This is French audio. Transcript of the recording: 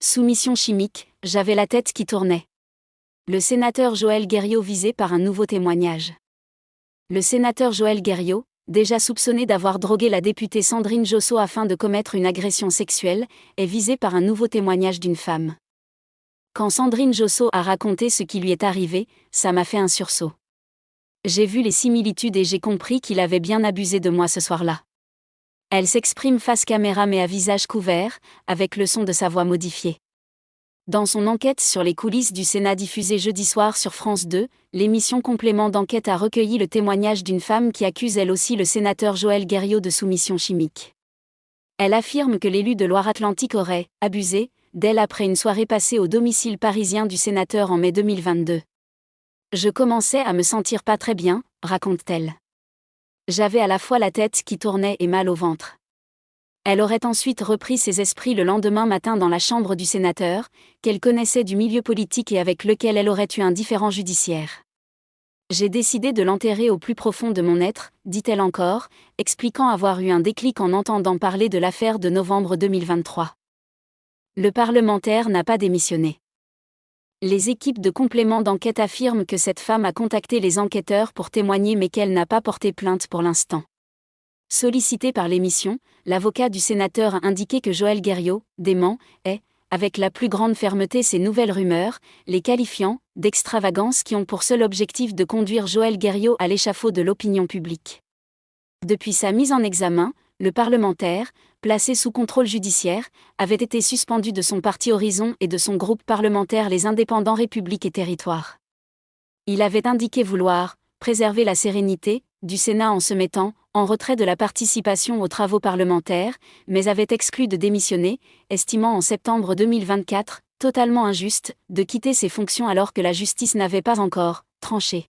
Soumission chimique, j'avais la tête qui tournait. Le sénateur Joël Guerriau visé par un nouveau témoignage. Le sénateur Joël Guerriau, déjà soupçonné d'avoir drogué la députée Sandrine Josso afin de commettre une agression sexuelle, est visé par un nouveau témoignage d'une femme. Quand Sandrine Josso a raconté ce qui lui est arrivé, ça m'a fait un sursaut. J'ai vu les similitudes et j'ai compris qu'il avait bien abusé de moi ce soir-là. Elle s'exprime face caméra mais à visage couvert, avec le son de sa voix modifié. Dans son enquête sur les coulisses du Sénat diffusée jeudi soir sur France 2, l'émission Complément d'enquête a recueilli le témoignage d'une femme qui accuse elle aussi le sénateur Joël Guerriau de soumission chimique. Elle affirme que l'élu de Loire-Atlantique aurait abusé d'elle après une soirée passée au domicile parisien du sénateur en mai 2022. Je commençais à me sentir pas très bien, raconte-t-elle. J'avais à la fois la tête qui tournait et mal au ventre. Elle aurait ensuite repris ses esprits le lendemain matin dans la chambre du sénateur, qu'elle connaissait du milieu politique et avec lequel elle aurait eu un différend judiciaire. J'ai décidé de l'enterrer au plus profond de mon être, dit-elle encore, expliquant avoir eu un déclic en entendant parler de l'affaire de novembre 2023. Le parlementaire n'a pas démissionné. Les équipes de complément d'enquête affirment que cette femme a contacté les enquêteurs pour témoigner mais qu'elle n'a pas porté plainte pour l'instant. Sollicité par l'émission, l'avocat du sénateur a indiqué que Joël Guerriau dément, avec la plus grande fermeté ces nouvelles rumeurs, les qualifiant d'extravagances qui ont pour seul objectif de conduire Joël Guerriau à l'échafaud de l'opinion publique. Depuis sa mise en examen, le parlementaire, placé sous contrôle judiciaire, avait été suspendu de son parti Horizon et de son groupe parlementaire Les Indépendants République et Territoires. Il avait indiqué vouloir préserver la sérénité du Sénat en se mettant en retrait de la participation aux travaux parlementaires, mais avait exclu de démissionner, estimant en septembre 2024, totalement injuste, de quitter ses fonctions alors que la justice n'avait pas encore tranché.